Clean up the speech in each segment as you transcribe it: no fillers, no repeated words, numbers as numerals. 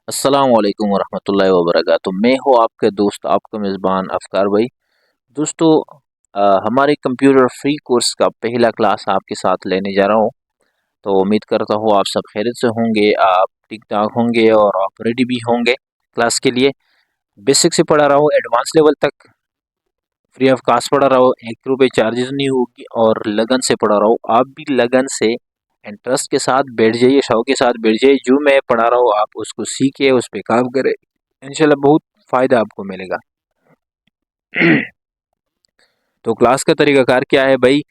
अस्सलाम वालेकुम वरहमतुल्लाहि वबरकातुहू। मैं हूँ आपके दोस्त आपका मेज़बान अफ़कार भाई। दोस्तों, हमारे कंप्यूटर फ्री कोर्स का पहला क्लास आपके साथ लेने जा रहा हूँ। तो उम्मीद करता हूँ आप सब खैरियत से होंगे, आप ठीक ठाक होंगे और आप रेडी भी होंगे क्लास के लिए। बेसिक से पढ़ा रहा हूँ एडवांस लेवल तक, फ्री ऑफ कास्ट पढ़ा रहा हूँ, ₹1 चार्जेस नहीं होगी और लगन से पढ़ा रहा हूँ। आप भी लगन से इंटरेस्ट के साथ बैठ जाइए, शौक के साथ बैठ जाइए। जो मैं पढ़ा रहा हूँ आप उसको सीखिए, उस पे काम करें, इंशाल्लाह बहुत फ़ायदा आपको मिलेगा। तो क्लास का तरीक़ाकार क्या है भाई,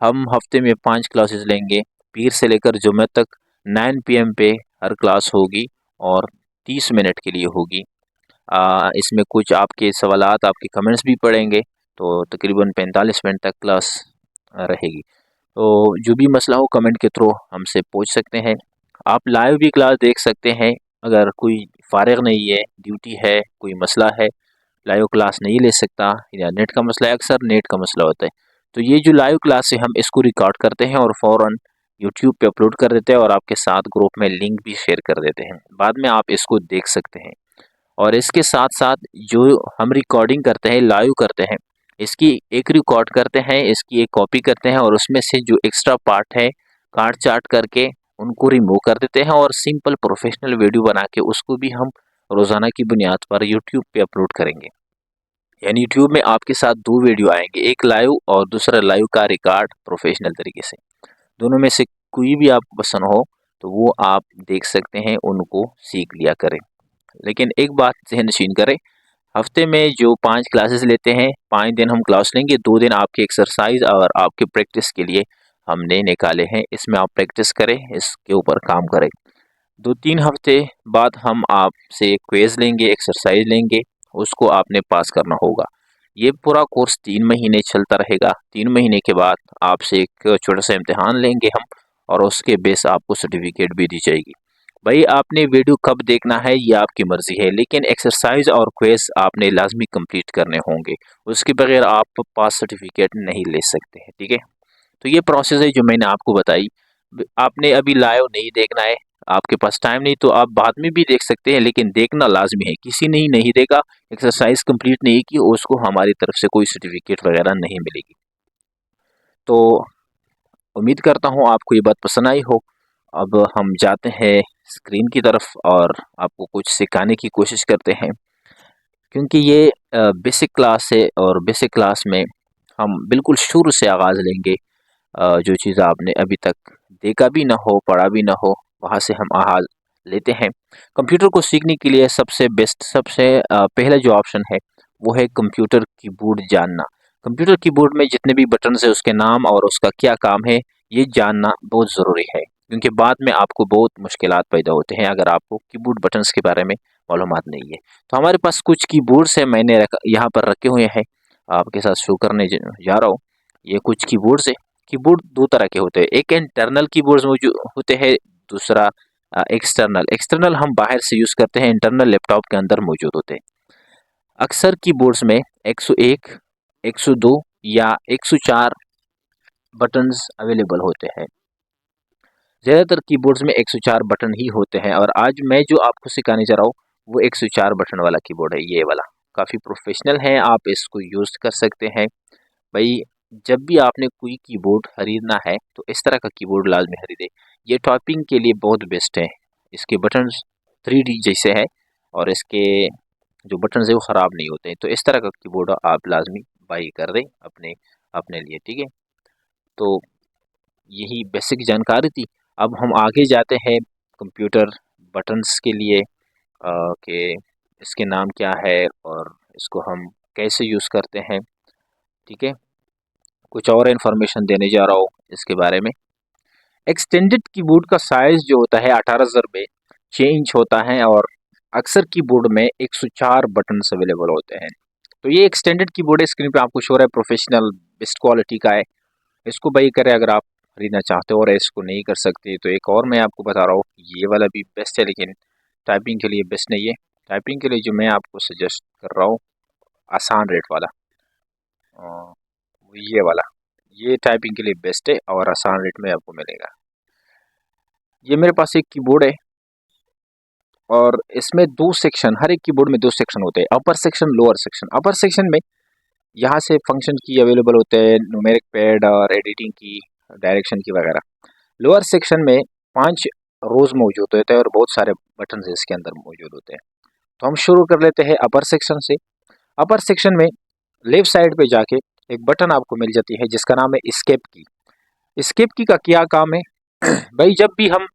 हम हफ्ते में 5 क्लासेस लेंगे, पीर से लेकर जुम्मे तक। 9 PM पे हर क्लास होगी और 30 मिनट के लिए होगी। इसमें कुछ आपके सवालात, आपके कमेंट्स भी पढ़ेंगे, तो तकरीबन 45 मिनट तक क्लास रहेगी। तो जो भी मसला हो कमेंट के थ्रू हमसे पूछ सकते हैं। आप लाइव भी क्लास देख सकते हैं। अगर कोई फ़ारिग नहीं है, ड्यूटी है, कोई मसला है, लाइव क्लास नहीं ले सकता या नेट का मसला है, अक्सर नेट का मसला होता है, तो ये जो लाइव क्लास है हम इसको रिकॉर्ड करते हैं और फ़ौरन यूट्यूब पे अपलोड कर देते हैं और आपके साथ ग्रुप में लिंक भी शेयर कर देते हैं। बाद में आप इसको देख सकते हैं। और इसके साथ-साथ जो हम रिकॉर्डिंग करते हैं, लाइव करते हैं, इसकी एक रिकॉर्ड करते हैं, इसकी एक कॉपी करते हैं और उसमें से जो एक्स्ट्रा पार्ट है, काट-चाट करके उनको रिमूव कर देते हैं और सिंपल प्रोफेशनल वीडियो बना के उसको भी हम रोज़ाना की बुनियाद पर यूट्यूब पे अपलोड करेंगे। यानी यूट्यूब में आपके साथ 2 वीडियो आएँगे, एक लाइव और दूसरा लाइव का रिकॉर्ड प्रोफेशनल तरीके से। दोनों में से कोई भी आपको पसंद हो, तो वो आप देख सकते हैं, उनको सीख लिया करें। लेकिन एक बात ज़हन-नशीन करें, हफ्ते में जो 5 क्लासेस लेते हैं, 5 दिन हम क्लास लेंगे, 2 दिन आपकी एक्सरसाइज़ और आपके प्रैक्टिस के लिए हमने निकाले हैं। इसमें आप प्रैक्टिस करें, इसके ऊपर काम करें। 2-3 हफ्ते बाद हम आपसे क्विज़ लेंगे, एक्सरसाइज़ लेंगे, उसको आपने पास करना होगा। ये पूरा कोर्स 3 महीने चलता रहेगा। 3 महीने के बाद आपसे एक छोटा-सा इम्तिहान लेंगे हम और उसके बेस आपको सर्टिफ़िकेट भी दी जाएगी। भाई आपने वीडियो कब देखना है ये आपकी मर्ज़ी है, लेकिन एक्सरसाइज़ और क्विज़ आपने लाज़मी कंप्लीट करने होंगे। उसके बगैर आप पास सर्टिफ़िकेट नहीं ले सकते हैं, ठीक है? तो ये प्रोसेस है जो मैंने आपको बताई। आपने अभी लाइव नहीं देखना है, आपके पास टाइम नहीं तो आप बाद में भी देख सकते हैं, लेकिन देखना लाज़मी है। किसी ने ही नहीं देखा, एक्सरसाइज़ कंप्लीट नहीं की, उसको हमारी तरफ से कोई सर्टिफ़िकेट वगैरह नहीं मिलेगी। तो उम्मीद करता हूँ आपको ये बात पसंद आई हो। अब हम जाते हैं स्क्रीन की तरफ और आपको कुछ सिखाने की कोशिश करते हैं, क्योंकि ये बेसिक क्लास है और बेसिक क्लास में हम बिल्कुल शुरू से आगाज़ लेंगे। जो चीज़ आपने अभी तक देखा भी ना हो, पढ़ा भी ना हो, वहाँ से हम आगाज़ लेते हैं। कंप्यूटर को सीखने के लिए सबसे बेस्ट, सबसे पहला जो ऑप्शन है, वो है कंप्यूटर कीबोर्ड जानना। कंप्यूटर कीबोर्ड में जितने भी बटन्स हैं, उसके नाम और उसका क्या काम है, ये जानना बहुत ज़रूरी है, क्योंकि बाद में आपको बहुत मुश्किलात पैदा होते हैं अगर आपको कीबोर्ड बटन्स के बारे में मालूमात नहीं है। तो हमारे पास कुछ कीबोर्ड्स हैं, मैंने यहाँ पर रखे हुए हैं, आपके साथ शो करने जा रहा हूँ। ये कुछ कीबोर्ड्स हैं। कीबोर्ड 2 तरह के होते हैं, एक इंटरनल कीबोर्ड्स मौजूद होते हैं, दूसरा एक्सटर्नल। एक्सटर्नल हम बाहर से यूज़ करते हैं, इंटरनल लैपटॉप के अंदर मौजूद होते हैं। अक्सर कीबोर्ड्स में 101, 102 या 104 बटन्स अवेलेबल होते हैं। ज़्यादातर कीबोर्ड्स में 104 बटन ही होते हैं और आज मैं जो आपको सिखाने जा रहा हूँ, वो 104 बटन वाला कीबोर्ड है, ये वाला। काफ़ी प्रोफेशनल है, आप इसको यूज़ कर सकते हैं। भाई जब भी आपने कोई कीबोर्ड खरीदना है तो इस तरह का कीबोर्ड लाजमी खरीदे। ये टाइपिंग के लिए बहुत बेस्ट है। इसके बटन्स 3D जैसे है और इसके जो बटन्स है वो ख़राब नहीं होते हैं। तो इस तरह का कीबोर्ड आप लाजमी बाई कर दें अपने अपने लिए, ठीक है? तो यही बेसिक जानकारी थी। अब हम आगे जाते हैं कंप्यूटर बटन्स के लिए, कि इसके नाम क्या है और इसको हम कैसे यूज़ करते हैं, ठीक है? कुछ और इन्फॉर्मेशन देने जा रहा हूँ इसके बारे में। एक्सटेंडेड कीबोर्ड का साइज़ जो होता है 18 ज़रबे 6 इंच होता है और अक्सर कीबोर्ड में 104 बटन्स अवेलेबल होते हैं। तो ये एक्सटेंडेड कीबोर्ड है, स्क्रीन पे आपको शो हो रहा है, प्रोफेशनल बेस्ट क्वालिटी का है। इसको बाई करें अगर आप खरीदना चाहते हो और इसको नहीं कर सकते तो एक और मैं आपको बता रहा हूँ, ये वाला भी बेस्ट है, लेकिन टाइपिंग के लिए बेस्ट नहीं है। टाइपिंग के लिए जो मैं आपको सजेस्ट कर रहा हूँ, आसान रेट वाला, वो ये वाला, ये टाइपिंग के लिए बेस्ट है और आसान रेट में आपको मिलेगा। ये मेरे पास एक कीबोर्ड है और इसमें दो सेक्शन, हर एक कीबोर्ड में दो सेक्शन होते हैं, अपर सेक्शन लोअर सेक्शन। अपर सेक्शन में यहाँ से फंक्शन की अवेलेबल होते हैं, न्यूमेरिक पैड और एडिटिंग की, डायरेक्शन की वगैरह। लोअर सेक्शन में 5 रोज मौजूद होते हैं और बहुत सारे बटन इसके अंदर मौजूद होते हैं। तो हम शुरू कर लेते हैं अपर सेक्शन से। अपर सेक्शन में लेफ्ट साइड पे जाके एक बटन आपको मिल जाती है जिसका नाम है एस्केप की। एस्केप की का क्या काम है भाई, जब भी हम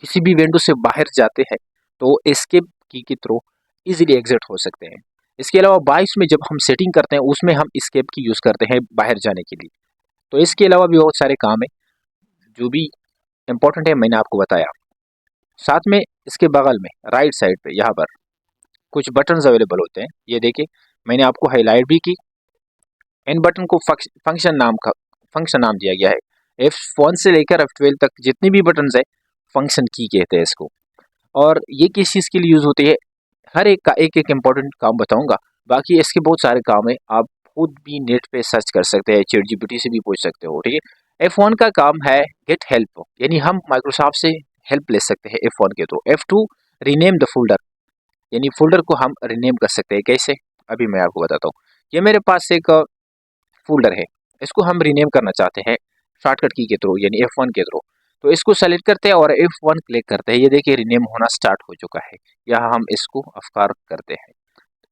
किसी भी विंडो से बाहर जाते हैं तो एस्केप की के थ्रू इजीली एग्जिट हो सकते हैं। इसके अलावा 22 में जब हम सेटिंग करते हैं उसमें हम एस्केप की यूज़ करते हैं बाहर जाने के लिए। तो इसके अलावा भी बहुत सारे काम है जो भी इम्पोर्टेंट है, मैंने आपको बताया। साथ में इसके बगल में राइट साइड पे यहाँ पर कुछ बटन्स अवेलेबल होते हैं, ये देखिए मैंने आपको हाईलाइट भी की। इन बटन को फंक्शन नाम दिया गया है। F1 से लेकर F12 तक जितनी भी बटन्स है फंक्शन की कहते हैं इसको। और ये किस चीज़ के लिए यूज़ होती है, हर एक का एक एक इम्पोर्टेंट काम बताऊंगा। बाकी इसके बहुत सारे काम है, आप खुद भी नेट पे सर्च कर सकते हैं, चैट जीपीटी से भी पूछ सकते हो, ठीक है। F1 का काम है गेट हेल्प, यानी हम माइक्रोसॉफ्ट से हेल्प ले सकते हैं F1 के through. F2 rename the folder, यानी फोल्डर को हम रीनेम कर सकते हैं। कैसे, अभी मैं आपको बताता हूँ। ये मेरे पास एक फोल्डर है, इसको हम रीनेम करना चाहते हैं शॉर्टकट की के थ्रू, यानी F1 के थ्रू। तो इसको सेलेक्ट करते हैं और F1 क्लिक करते हैं, ये देखिए रीनेम होना स्टार्ट हो चुका है। यहाँ हम इसको अफ्कार करते हैं,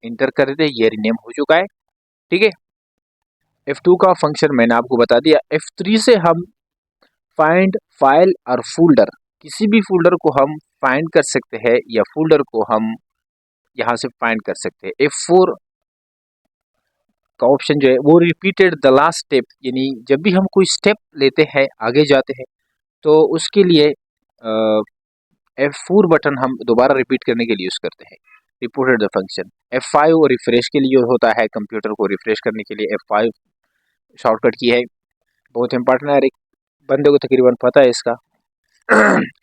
इंटर कर देते हैं, ये रीनेम हो चुका है, ठीक है। F2 का फंक्शन मैंने आपको बता दिया। F3 से हम फाइंड फाइल और फोल्डर, किसी भी फोल्डर को हम फाइंड कर सकते हैं या फोल्डर को हम यहाँ से फाइंड कर सकते हैं। F4 का ऑप्शन जो है वो रिपीटेड द लास्ट स्टेप, यानी जब भी हम कोई स्टेप लेते हैं आगे जाते हैं तो उसके लिए F4 बटन हम दोबारा रिपीट करने के लिए यूज़ करते हैं। Reported the function. F5 refresh के लिए होता है, कंप्यूटर को रिफ्रेश करने के लिए F5 शॉर्टकट की है, बहुत इंपॉर्टेंट है, हर एक बंदे को तकरीबन पता है इसका।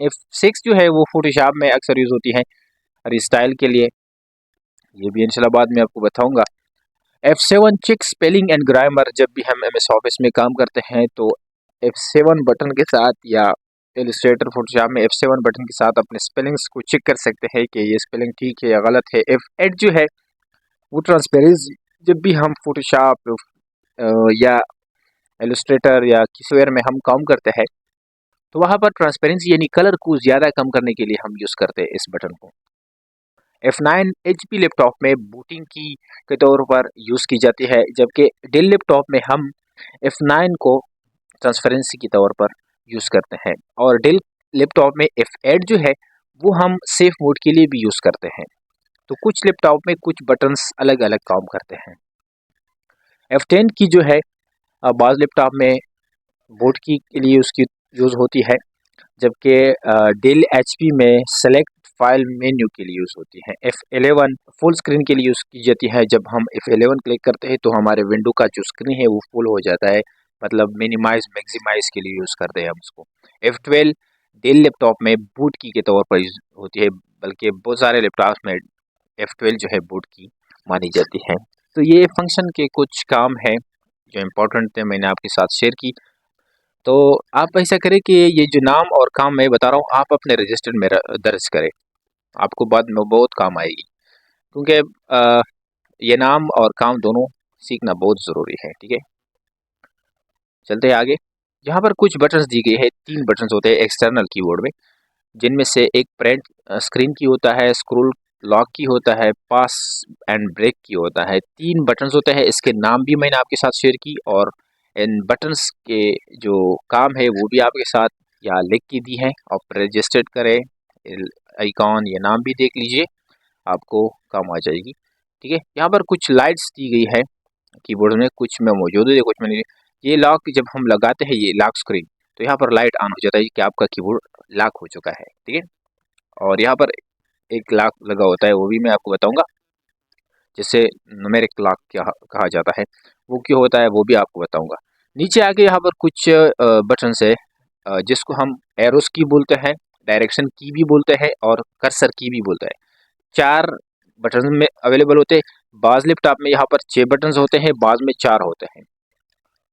F6 जो है वो फोटोशॉप में अक्सर यूज़ होती है रिस्टाइल के लिए, ये भी इंशाल्लाह बाद में आपको बताऊंगा। F7 check spelling and grammar, जब भी हम MS ऑफिस में काम करते हैं तो F7 बटन के साथ या इलस्ट्रेटर फोटोशॉप में F7 बटन के साथ अपने स्पेलिंग्स को चेक कर सकते हैं कि ये स्पेलिंग ठीक है या गलत है। F8 जो है वो ट्रांसपेरेंसी, जब भी हम फोटोशॉप या इलस्ट्रेटर या किसी में हम काम करते हैं तो वहाँ पर ट्रांसपेरेंसी यानी कलर को ज़्यादा कम करने के लिए हम यूज़ करते हैं इस बटन को। F9 HP लैपटॉप में बूटिंग की के तौर पर यूज़ की जाती है, जबकि डेल लैपटॉप में हम F9 को ट्रांसपेरेंसी के तौर पर यूज़ करते हैं। और डेल लैपटॉप में F8 जो है वो हम सेफ मोड के लिए भी यूज़ करते हैं। तो कुछ लैपटॉप में कुछ बटन्स अलग अलग काम करते हैं। F10 की जो है बाज़ लैपटॉप में बोट की के लिए उसकी यूज़ होती है, जबकि डेल HP में सेलेक्ट फाइल मेन्यू के लिए यूज़ होती है। F11 फुल स्क्रीन के लिए यूज़ की जाती है, जब हम F11 क्लिक करते हैं तो हमारे विंडो का जो स्क्रीन है वो फुल हो जाता है, मतलब मिनिमाइज मैक्सिमाइज के लिए यूज़ करते हैं हम उसको। F12 डेल लैपटॉप में बूट की के तौर पर यूज़ होती है, बल्कि बहुत सारे लैपटॉप में F12 जो है बूट की मानी जाती है। तो ये फंक्शन के कुछ काम है जो इम्पोर्टेंट थे, मैंने आपके साथ शेयर की। तो आप ऐसा करें कि ये जो नाम और काम मैं बता रहा हूँ आप अपने रजिस्टर में दर्ज करें, आपको बाद में बहुत काम आएगी, क्योंकि ये नाम और काम दोनों सीखना बहुत ज़रूरी है, ठीक है। चलते हैं आगे। यहाँ पर कुछ बटन्स दी गई है, 3 बटन्स होते हैं एक्सटर्नल कीबोर्ड में, जिनमें से एक प्रिंट स्क्रीन की होता है, स्क्रोल लॉक की होता है, पास एंड ब्रेक की होता है। 3 बटन्स होते हैं, इसके नाम भी मैंने आपके साथ शेयर की और इन बटन्स के जो काम है वो भी आपके साथ यहाँ लिख के दी है। आप रजिस्टर्ड करें, आइकॉन ये नाम भी देख लीजिए, आपको काम आ जाएगी, ठीक है। यहाँ पर कुछ लाइट्स दी गई है कीबोर्ड में, कुछ में मौजूद है कुछ में नहीं। ये लॉक जब हम लगाते हैं, ये लॉक स्क्रीन, तो यहाँ पर लाइट ऑन हो जाता है कि आपका कीबोर्ड लॉक हो चुका है, ठीक है। और यहाँ पर एक लॉक लगा होता है, वो भी मैं आपको बताऊंगा, जिसे न्यूमेरिक लॉक क्या कहा जाता है, वो क्यों होता है वो भी आपको बताऊंगा। नीचे आके यहाँ पर कुछ बटन है जिसको हम एरोस की बोलते हैं, डायरेक्शन की भी बोलते हैं और कर्सर की भी बोलते हैं। 4 बटन में अवेलेबल होते हैं। बाज़ लैपटॉप में यहाँ पर 6 बटन होते हैं, बाज़ में 4 होते हैं।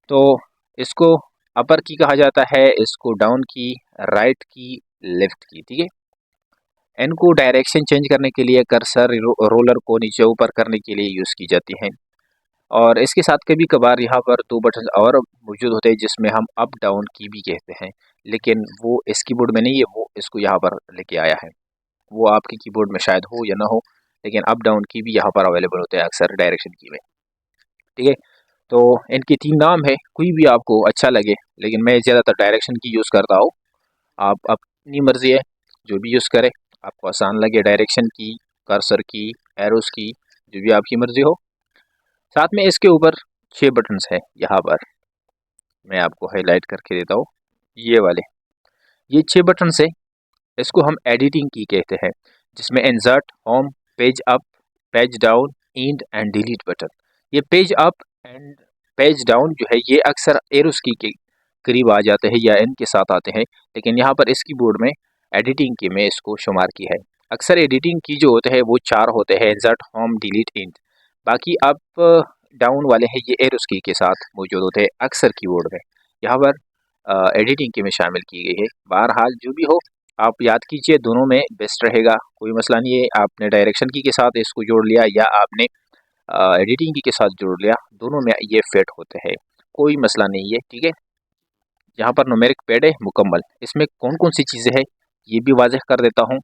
तो इसको अपर की कहा जाता है, इसको डाउन की, राइट की, लेफ्ट की, ठीक है। एन को डायरेक्शन चेंज करने के लिए, कर्सर रोलर को नीचे ऊपर करने के लिए यूज़ की जाती हैं। और इसके साथ कभी कभार यहाँ पर दो बटन और मौजूद होते हैं जिसमें हम अप डाउन की भी कहते हैं, लेकिन वो इस कीबोर्ड में नहीं है, वो इसको यहाँ पर लेके आया है। वो आपके कीबोर्ड में शायद हो या ना हो, लेकिन अप डाउन की भी यहाँ पर अवेलेबल होते हैं अक्सर डायरेक्शन की में। ठीक है, तो इनके 3 नाम है, कोई भी आपको अच्छा लगे, लेकिन मैं ज़्यादातर डायरेक्शन की यूज़ करता हूँ। आप अपनी मर्ज़ी है, जो भी यूज़ करें, आपको आसान लगे, डायरेक्शन की, कर्सर की, एरोस की, जो भी आपकी मर्ज़ी हो। साथ में इसके ऊपर 6 बटन्स हैं, यहाँ पर मैं आपको हाईलाइट करके देता हूँ, ये वाले, ये 6 बटन्स है। इसको हम एडिटिंग की कहते हैं, जिसमें insert, home, page up, page down, end and delete button. ये page up and page down जो है ये अक्सर एरोस की के करीब आ जाते हैं या इनके साथ आते हैं, लेकिन यहाँ पर इस कीबोर्ड में एडिटिंग की में इसको शुमार की है। अक्सर एडिटिंग की जो होते हैं वो 4 होते हैं, इंसर्ट, होम, डिलीट, इंड। बाकी अप डाउन वाले हैं ये एरोस की के साथ मौजूद होते हैं अक्सर कीबोर्ड में। यहाँ पर एडिटिंग की में शामिल की गई है। बहरहाल जो भी हो, आप याद कीजिए, दोनों में बेस्ट रहेगा, कोई मसला नहीं है। आपने डायरेक्शन की के साथ इसको जोड़ लिया या आपने एडिटिंग की के साथ जोड़ लिया, दोनों में ये फिट होते हैं, कोई मसला नहीं है। ठीक है, यहाँ पर न्यूमेरिक पैड है मुकम्मल। इसमें कौन कौन सी चीज़ें हैं ये भी वाज़ेह कर देता हूँ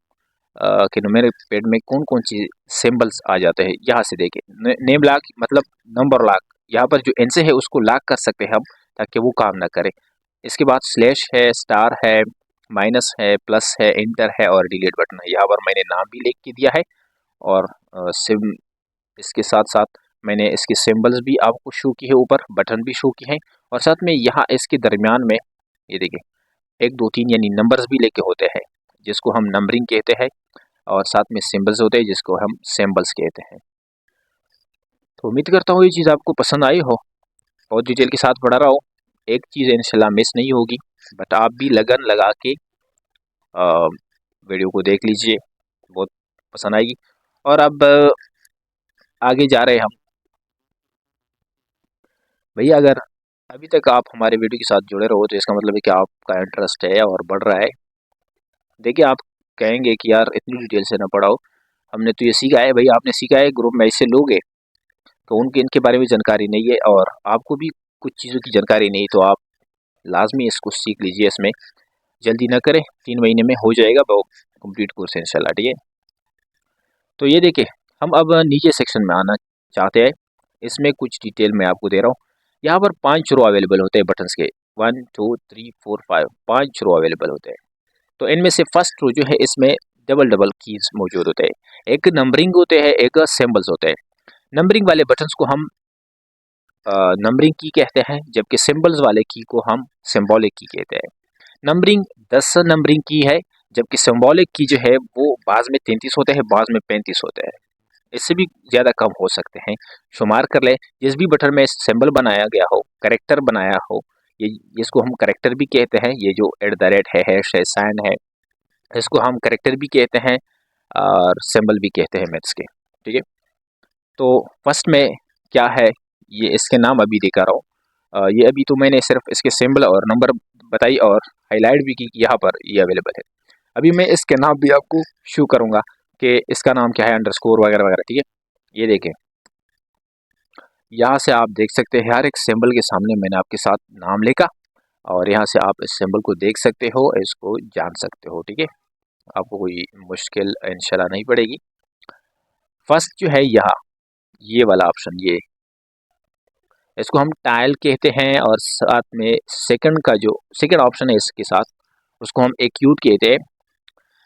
कि न्यूमेरिक पैड में कौन कौन सी सिंबल्स आ जाते हैं। यहाँ से देखें, नेम लॉक मतलब नंबर लॉक, यहाँ पर जो एन से है उसको लॉक कर सकते हैं हम, ताकि वो काम ना करे। इसके बाद स्लैश है, स्टार है, माइनस है, प्लस है, इंटर है और डिलीट बटन है। यहाँ पर मैंने नाम भी लिख के दिया है और सिम इसके साथ साथ मैंने इसके सिंबल्स भी आपको शो की है, ऊपर बटन भी शो की हैं, और साथ में यहाँ इसके दरमियान में ये देखिए 1 2 3 यानी नंबर्स भी लेके होते हैं, जिसको हम नंबरिंग कहते हैं, और साथ में सिंबल्स होते हैं जिसको हम सिंबल्स कहते हैं। तो उम्मीद करता हूँ ये चीज़ आपको पसंद आई हो, बहुत डिटेल के साथ पढ़ा रहा हूँ। एक चीज़ इंशाल्लाह मिस नहीं होगी, बट आप भी लगन लगा के वीडियो को देख लीजिए, बहुत पसंद आएगी। और अब आगे जा रहे हैं हम। भैया अगर अभी तक आप हमारे वीडियो के साथ जुड़े रहो तो इसका मतलब है कि आपका इंटरेस्ट है और बढ़ रहा है। देखिए, आप कहेंगे कि यार इतनी डिटेल से ना पढ़ाओ, हमने तो ये सीखा है। भाई आपने सीखा है, ग्रुप में ऐसे लोग हैं तो उनके इनके बारे में जानकारी नहीं है और आपको भी कुछ चीज़ों की जानकारी नहीं, तो आप लाजमी इसको सीख लीजिए। इसमें जल्दी ना करें, 3 महीने में हो जाएगा वो कंप्लीट कोर्स इंशाल्लाह। ठीक है, तो ये देखिए, हम अब नीचे सेक्शन में आना चाहते हैं। इसमें कुछ डिटेल मैं आपको दे रहा हूँ। यहाँ पर 5 रो अवेलेबल होते हैं बटन्स के, 1 2 3 4 5, 5 रो अवेलेबल होते हैं। तो इनमें से फर्स्ट रो जो है इसमें डबल डबल कीज मौजूद होते हैं, एक नंबरिंग होते हैं, एक सिंबल्स होते हैं। नंबरिंग वाले बटन्स को हम नंबरिंग की कहते हैं, जबकि सिंबल्स वाले की को हम सिंबॉलिक की कहते हैं। नंबरिंग 10 नंबरिंग की है, जबकि सिंबॉलिक की जो है वो बाज़ में 33 होते हैं, बाज़ में 35 होते हैं, इससे भी ज़्यादा कम हो सकते हैं। शुमार कर ले, जिस भी बटन में सिंबल बनाया गया हो, कैरेक्टर बनाया हो, ये इसको हम कैरेक्टर भी कहते हैं। ये जो एट द रेट है, हैश है, साइन है, इसको हम कैरेक्टर भी कहते हैं और सिंबल भी कहते हैं मैथ्स के। ठीक है, तो फर्स्ट में क्या है, ये इसके नाम अभी दिखा रहा हूँ। ये अभी तो मैंने सिर्फ इसके सिंबल और नंबर बताई और हाईलाइट भी की कि यहाँ पर ये अवेलेबल है। अभी मैं इसके नाम भी आपको शो करूँगा कि इसका नाम क्या है, अंडरस्कोर वगैरह वगैरह। ठीक है, ये देखें, यहाँ से आप देख सकते हैं हर एक सिंबल के सामने मैंने आपके साथ नाम लिखा, और यहाँ से आप इस सिंबल को देख सकते हो, इसको जान सकते हो। ठीक है, आपको कोई मुश्किल इंशाल्लाह नहीं पड़ेगी। फर्स्ट जो है यहाँ ये वाला ऑप्शन, ये इसको हम टाइल कहते हैं, और साथ में सेकंड का जो सेकंड ऑप्शन है इसके साथ, उसको हम एक्यूट कहते हैं।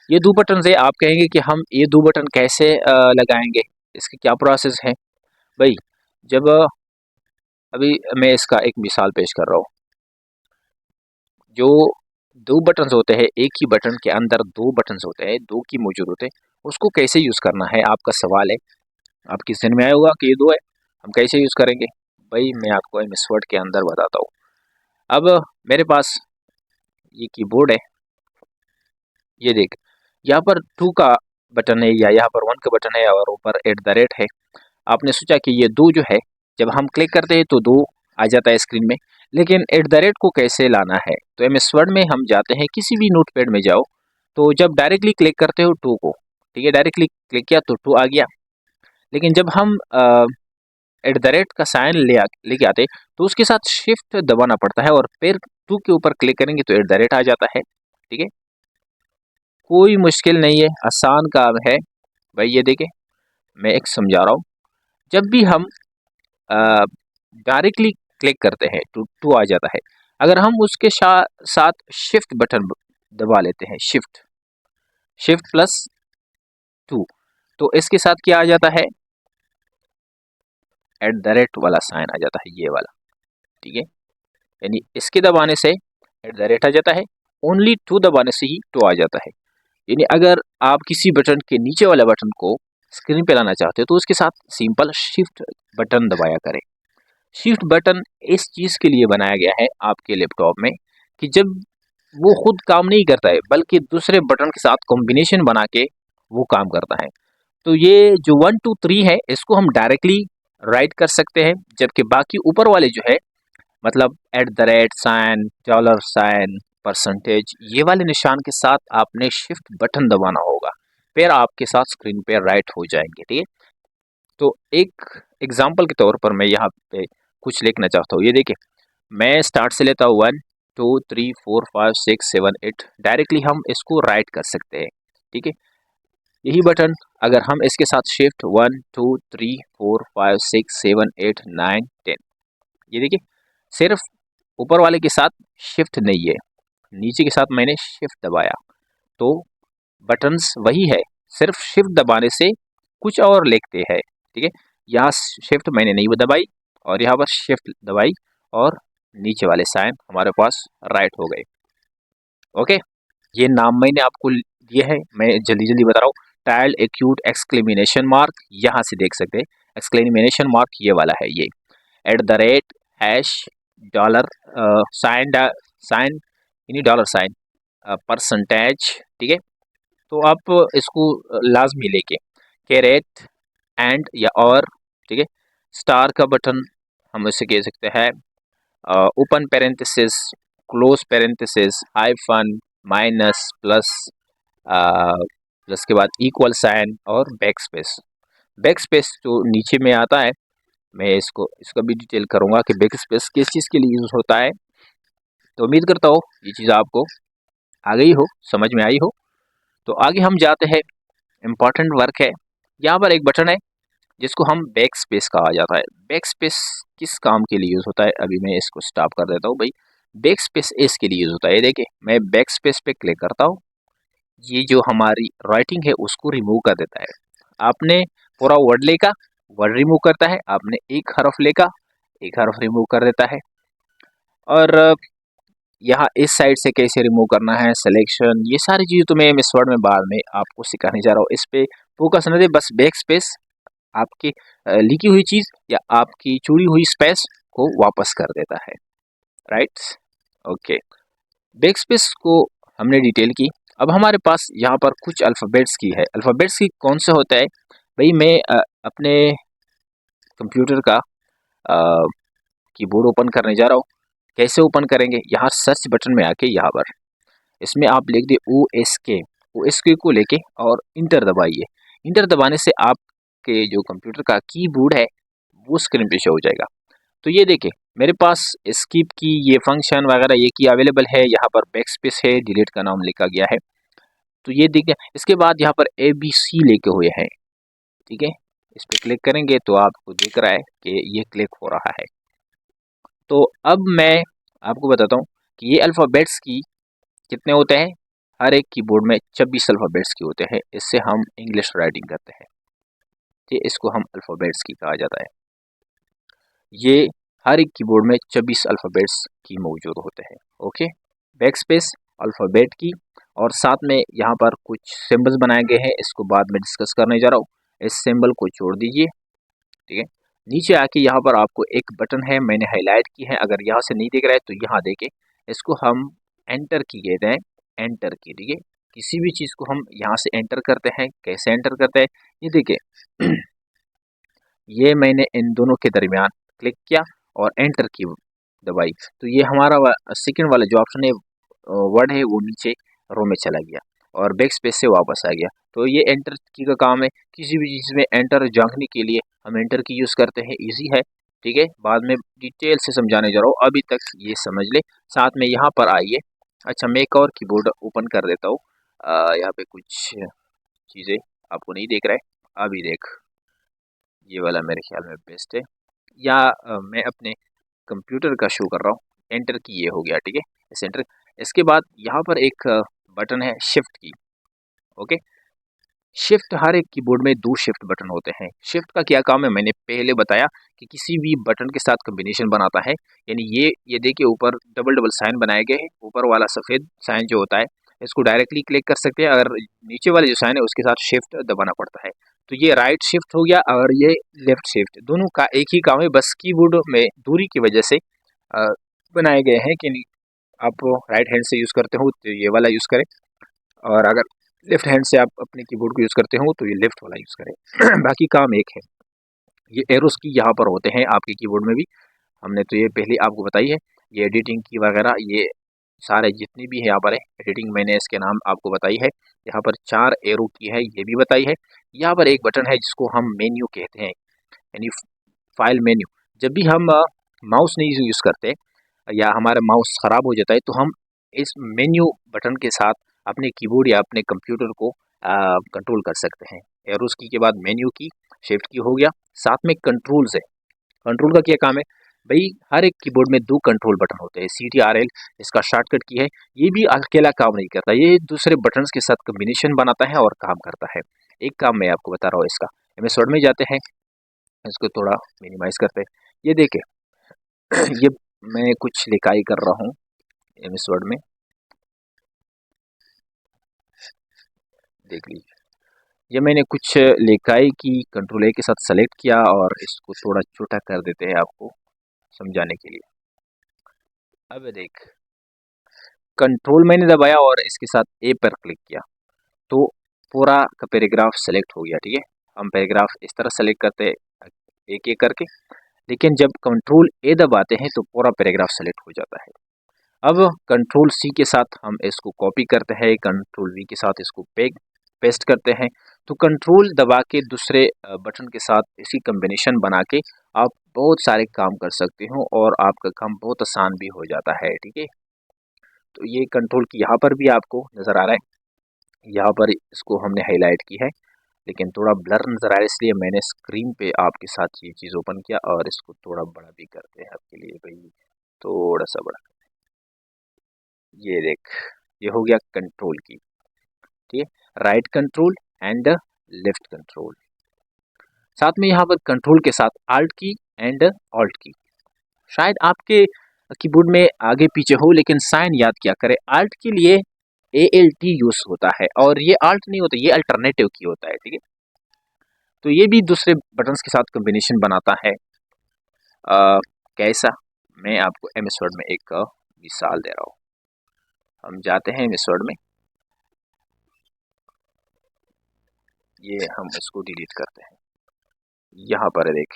ये 2 बटन है, आप कहेंगे कि हम ये 2 बटन कैसे लगाएंगे, इसकी क्या प्रोसेस है। भाई जब अभी मैं इसका एक मिसाल पेश कर रहा हूँ, जो 2 बटन्स होते हैं, एक ही बटन के अंदर 2 बटन्स होते हैं, 2 की मौजूद होते हैं, उसको कैसे यूज़ करना है आपका सवाल है। आपकी ज़हन में आया होगा कि ये 2 है, हम कैसे यूज़ करेंगे। भाई मैं आपको एमएस वर्ड के अंदर बताता हूँ। अब मेरे पास ये कीबोर्ड है, ये देख, यहाँ पर 2 का बटन है या यहाँ पर 1 का बटन है और ऊपर एट द रेट है। आपने सोचा कि ये 2 जो है, जब हम क्लिक करते हैं तो 2 आ जाता है स्क्रीन में, लेकिन एट द रेट को कैसे लाना है। तो एमएस वर्ड में हम जाते हैं, किसी भी नोटपैड में जाओ, तो जब डायरेक्टली क्लिक करते हो 2 को, ठीक है, डायरेक्टली क्लिक किया तो टू आ गया। लेकिन जब हम एट द रेट का साइन लेके आते तो उसके साथ शिफ्ट दबाना पड़ता है और फिर टू के ऊपर क्लिक करेंगे तो एट द रेट आ जाता है। ठीक है, कोई मुश्किल नहीं है, आसान काम है भाई। ये देखिए मैं एक समझा रहा हूँ, जब भी हम डायरेक्टली क्लिक करते हैं तो टू आ जाता है। अगर हम उसके साथ शिफ्ट बटन दबा लेते हैं, शिफ्ट शिफ्ट प्लस टू, तो इसके साथ क्या आ जाता है, एट द रेट वाला साइन आ जाता है, ये वाला। ठीक है, यानी इसके दबाने से एट द रेट आ जाता है, ओनली टू दबाने से ही टू आ जाता है। यानी अगर आप किसी बटन के नीचे वाले बटन को स्क्रीन पे लाना चाहते हो तो उसके साथ सिंपल शिफ्ट बटन दबाया करें। शिफ्ट बटन इस चीज़ के लिए बनाया गया है आपके लैपटॉप में कि जब वो खुद काम नहीं करता है बल्कि दूसरे बटन के साथ कॉम्बिनेशन बना के वो काम करता है। तो ये जो 1 2 3 है इसको हम डायरेक्टली राइट कर सकते हैं, जबकि बाकी ऊपर वाले जो है मतलब at the rate sign, dollar sign, percentage, ये वाले निशान के साथ आपने शिफ्ट बटन दबाना होगा, फिर आपके साथ स्क्रीन पे राइट हो जाएंगे। ठीक है, तो एक एग्जांपल के तौर पर मैं यहाँ पे कुछ लिखना चाहता हूँ। ये देखिए मैं स्टार्ट से लेता हूँ 1 2 3 4 5 6 7 8, डायरेक्टली हम इसको राइट कर सकते हैं। ठीक है, यही बटन अगर हम इसके साथ शिफ्ट 1 2 3 4 5 6 7 8 9 10, ये देखिए सिर्फ ऊपर वाले के साथ शिफ्ट नहीं है, नीचे के साथ मैंने शिफ्ट दबाया तो बटन्स वही है, सिर्फ शिफ्ट दबाने से कुछ और लिखते हैं। ठीक है, यहाँ शिफ्ट मैंने नहीं दबाई और यहाँ पर शिफ्ट दबाई और नीचे वाले साइन हमारे पास राइट हो गए। ओके, ये नाम मैंने आपको दिए है, मैं जल्दी जल्दी बता रहा हूँ। टाइल्ड एक्यूट एक्सक्लेमेशन मार्क, यहाँ से देख सकते हैं एक्सक्लेमेशन मार्क ये वाला है, ये at the rate hash dollar sign sign यानी डॉलर साइन परसेंटेज। ठीक है, तो आप इसको लाजमी लेके कैरेट एंड या और। ठीक है, स्टार का बटन हम इसे कह सकते हैं open parenthesis, close parenthesis, hyphen, minus, plus, plus के बाद इक्वल साइन और बैक स्पेस। बैक स्पेस जो नीचे में आता है, मैं इसका भी डिटेल करूंगा कि बैक स्पेस किस चीज़ के लिए यूज़ होता है। तो उम्मीद करता हूँ ये चीज़ आपको आ गई हो, समझ में आई हो। तो आगे हम जाते हैं, इम्पॉर्टेंट वर्क है। यहाँ पर एक बटन है जिसको हम बैक स्पेस कहा जाता है। बैक स्पेस किस काम के लिए यूज़ होता है, अभी मैं इसको स्टॉप कर देता हूँ भाई। बैक स्पेस इसके लिए यूज़ होता है, देखिए मैं बैक स्पेस पे क्लिक करता हूँ, ये जो हमारी राइटिंग है उसको रिमूव कर देता है। आपने पूरा वर्ड लेका, वर्ड रिमूव करता है, आपने एक हरफ लेका, एक हरफ रिमूव कर देता है। और यहाँ इस साइड से कैसे रिमूव करना है, सिलेक्शन, ये सारी चीज़ तो मैं इस वर्ड में बाद में आपको सिखाने जा रहा हूँ। इस पे फोकस न दे, बस बैक स्पेस आपकी लिखी हुई चीज़ या आपकी चुनी हुई स्पेस को वापस कर देता है। राइट, ओके, बैक स्पेस को हमने डिटेल की। अब हमारे पास यहाँ पर कुछ अल्फ़ाबेट्स की है। अल्फ़ाबेट्स की कौन से होता है भाई, मैं अपने कंप्यूटर का कीबोर्ड ओपन करने जा रहा हूँ। कैसे ओपन करेंगे, यहाँ सर्च बटन में आके यहाँ पर इसमें आप लिख दे OSK को लेके और इंटर दबाइए। इंटर दबाने से आपके जो कंप्यूटर का कीबोर्ड है वो स्क्रीन पे शो हो जाएगा। तो ये देखिए मेरे पास स्किप की ये फंक्शन वगैरह ये की अवेलेबल है, यहाँ पर बैक स्पेस है, डिलीट का नाम लिखा गया है। तो ये देखिए इसके बाद यहाँ पर ABC लेके हुए हैं। ठीक है, इस पर क्लिक करेंगे तो आपको दिख रहा है कि ये क्लिक हो रहा है। तो अब मैं आपको बताता हूँ कि ये अल्फ़ाबेट्स की कितने होते हैं। हर एक कीबोर्ड में 26 अल्फ़ाबेट्स की होते हैं, इससे हम इंग्लिश राइटिंग करते हैं। ठीक, इसको हम अल्फ़ाबेट्स की कहा जाता है। ये हर एक कीबोर्ड में 26 अल्फ़ाबेट्स की मौजूद होते हैं। ओके, बैक स्पेस अल्फ़ाबेट की, और साथ में यहाँ पर कुछ सिंबल्स बनाए गए हैं, इसको बाद में डिस्कस करने जा रहा हूँ। इस सिंबल को छोड़ दीजिए। ठीक है, नीचे आके यहाँ पर आपको एक बटन है, मैंने हाईलाइट की है, अगर यहाँ से नहीं दिख रहा है तो यहाँ देखें, इसको हम एंटर की कहते हैं, एंटर की। ठीक है, किसी भी चीज़ को हम यहाँ से एंटर करते हैं, कैसे एंटर करते हैं, ये देखिए ये मैंने इन दोनों के दरमियान क्लिक किया और एंटर की दबाई, तो ये हमारा सेकंड वाला जो ऑप्शन है वर्ड है वो नीचे रो में चला गया। और बैक स्पेस से वापस आ गया। तो ये एंटर की का काम है। किसी भी चीज़ में एंटर झांकने के लिए हम एंटर की यूज़ करते हैं, इजी है, ठीक है। बाद में डिटेल से समझाने जा रहा हूँ, अभी तक ये समझ ले। साथ में यहाँ पर आइए। अच्छा, मैं एक और कीबोर्ड ओपन कर देता हूँ। यहाँ पे कुछ चीज़ें आपको नहीं देख रहा है, अभी देख, ये वाला मेरे ख्याल में बेस्ट है। या मैं अपने कंप्यूटर का शो कर रहा हूँ। एंटर की ये हो गया, ठीक है, इस एंटर। इसके बाद यहाँ पर एक बटन है शिफ्ट की, ओके। शिफ्ट, हर एक कीबोर्ड में 2 शिफ्ट बटन होते हैं। शिफ्ट का क्या काम है, मैंने पहले बताया कि किसी भी बटन के साथ कॉम्बिनेशन बनाता है। यानी ये देखिए, ऊपर डबल डबल साइन बनाए गए हैं। ऊपर वाला सफ़ेद साइन जो होता है, इसको डायरेक्टली क्लिक कर सकते हैं, अगर नीचे वाले जो साइन है उसके साथ शिफ्ट दबाना पड़ता है। तो ये राइट शिफ्ट हो गया और ये लेफ्ट शिफ्ट, दोनों का एक ही काम है, बस कीबोर्ड में दूरी की वजह से बनाए गए हैं कि आप राइट हैंड से यूज़ करते हो तो ये वाला यूज़ करें, और अगर लेफ्ट हैंड से आप अपने कीबोर्ड को यूज़ करते हो तो ये लेफ्ट वाला यूज़ करें। बाकी काम एक है। ये एरोस की यहाँ पर होते हैं आपके कीबोर्ड में भी, हमने तो ये पहले आपको बताई है। ये एडिटिंग की वगैरह, ये सारे जितनी भी है यहाँ पर है एडिटिंग, मैंने इसके नाम आपको बताई है। यहाँ पर 4 एरो की है, ये भी बताई है। यहाँ पर एक बटन है जिसको हम मेन्यू कहते हैं, यानी फाइल मेन्यू। जब भी हम माउस नहीं यूज़ करते या हमारा माउस ख़राब हो जाता है तो हम इस मेन्यू बटन के साथ अपने कीबोर्ड या अपने कंप्यूटर को कंट्रोल कर सकते हैं। एरोस की के बाद मेन्यू की, शिफ्ट की हो गया, साथ में कंट्रोल्स है। कंट्रोल का क्या काम है भाई, हर एक कीबोर्ड में 2 कंट्रोल बटन होते हैं। CTRL इसका शॉर्टकट की है, ये भी अकेला काम नहीं करता, ये दूसरे बटन्स के साथ कॉम्बिनेशन बनाता है और काम करता है। एक काम मैं आपको बता रहा हूँ इसका। MS वर्ड में जाते हैं, इसको थोड़ा मिनिमाइज करते हैं। ये देखें, ये मैं कुछ लिखाई कर रहा हूँ MS वर्ड में, देख लीजिए। ये मैंने कुछ लिखाई की, कंट्रोल A के साथ सेलेक्ट किया और इसको थोड़ा छोटा कर देते हैं आपको समझाने के लिए। अब देख, कंट्रोल मैंने दबाया और इसके साथ A पर क्लिक किया तो पूरा का पैराग्राफ सेलेक्ट हो गया, ठीक है। हम पैराग्राफ इस तरह सेलेक्ट करते हैं एक एक करके, लेकिन जब कंट्रोल A दबाते हैं तो पूरा पैराग्राफ सेलेक्ट हो जाता है। अब कंट्रोल C के साथ हम इसको कॉपी करते हैं, कंट्रोल V के साथ इसको पेस्ट करते हैं। तो कंट्रोल दबा के दूसरे बटन के साथ इसी कॉम्बिनेशन बना के आप बहुत सारे काम कर सकते हो और आपका काम बहुत आसान भी हो जाता है, ठीक है। तो ये कंट्रोल की यहाँ पर भी आपको नज़र आ रहा है, यहाँ पर इसको हमने हाईलाइट की है, लेकिन थोड़ा ब्लर नज़र आ रहा है, इसलिए मैंने स्क्रीन पे आपके साथ ये चीज़ ओपन किया और इसको थोड़ा बड़ा भी करते हैं आपके लिए भाई, थोड़ा सा बड़ा। ये देख, ये हो गया कंट्रोल की, ठीक है, right control and left control. साथ में यहाँ पर कंट्रोल के साथ आल्ट की एंड ऑल्ट की। शायद आपके कीबोर्ड में आगे पीछे हो, लेकिन साइन याद क्या करें, आल्ट के लिए ALT यूज होता है और ये आल्ट नहीं होता, ये अल्टरनेटिव की होता है, ठीक है। तो ये भी दूसरे बटन्स के साथ कॉम्बिनेशन बनाता है। कैसा, मैं आपको MS वर्ड में एक मिसाल दे रहा हूँ। हम जाते हैं MS वर्ड में, ये हम इसको डिलीट करते हैं। यहाँ पर देख,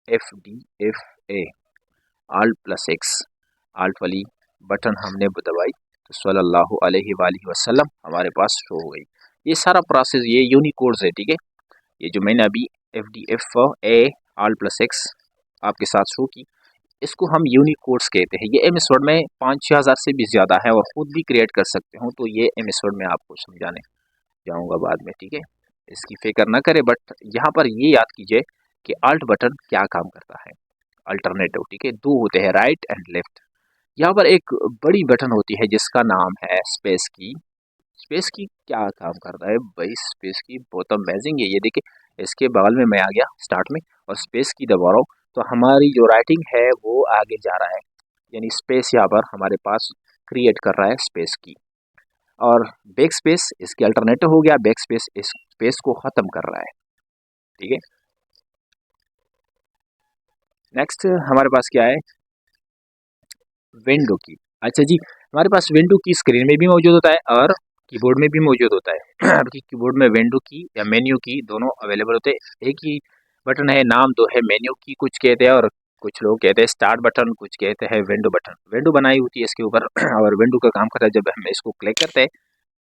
FDFA Alt+X, आल्ट वाली बटन हमने दबाई तो सल्लल्लाहु अलैहि वसल्लम हमारे पास शो हो गई। ये सारा प्रोसेस, ये यूनिकोड्स है, ठीक है। ये जो मैंने अभी FDFA Alt+X आपके साथ शो की, इसको हम यूनिकोड्स कहते हैं। ये MS वर्ड में 5-6 हज़ार से भी ज़्यादा है और ख़ुद भी क्रिएट कर सकते हो, तो ये MS वर्ड में आपको समझाने जाऊँगा बाद में, ठीक है। इसकी फिक्र ना करें, बट यहाँ पर ये याद कीजिए कि आल्ट बटन क्या काम करता है, अल्टरनेटिव, ठीक है। 2 होते हैं, राइट एंड लेफ्ट। यहाँ पर एक बड़ी बटन होती है जिसका नाम है स्पेस की। स्पेस की क्या काम करता है भाई, स्पेस की बहुत अमेजिंग है। ये देखिए, इसके बगल में मैं आ गया स्टार्ट में और स्पेस की दबा रहा हूँ तो हमारी जो राइटिंग है वो आगे जा रहा है, यानी स्पेस यहाँ पर हमारे पास क्रिएट कर रहा है स्पेस की। और बैक स्पेस इसके अल्टरनेटिव हो गया, बैक स्पेस इस स्पेस को ख़त्म कर रहा है, ठीक है। नेक्स्ट हमारे पास क्या है, विंडो की। अच्छा जी, हमारे पास विंडो की स्क्रीन में भी मौजूद होता है और कीबोर्ड में भी मौजूद होता है। आपकी कीबोर्ड में विंडो की या मेन्यू की दोनों अवेलेबल होते हैं। एक ही बटन है, नाम दो है, मेन्यू की कुछ कहते हैं और कुछ लोग कहते हैं स्टार्ट बटन, कुछ कहते हैं विंडो बटन। विंडो बनाई होती है इसके ऊपर और विंडो का काम करता है जब हम इसको क्लिक करते हैं,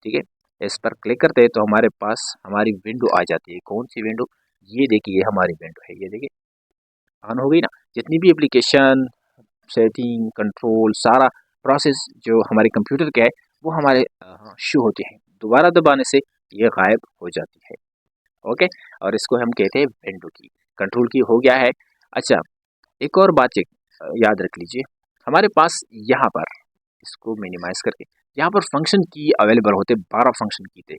ठीक है, इस पर क्लिक करते हैं तो हमारे पास हमारी विंडो आ जाती है। कौन सी विंडो? ये देखिए, ये हमारी विंडो है, ये देखिए ऑन हो गई ना। जितनी भी एप्लीकेशन, सेटिंग, कंट्रोल, सारा प्रोसेस जो हमारे कंप्यूटर का है वो हमारे शो होते हैं। दोबारा दबाने से ये गायब हो जाती है। ओके, और इसको हम कहते हैं विंडो की। कंट्रोल की हो गया है। अच्छा, एक और बात याद रख लीजिए, हमारे पास यहाँ पर, इसको मिनिमाइज करके, यहाँ पर फंक्शन की अवेलेबल होते 12 फंक्शन की थे।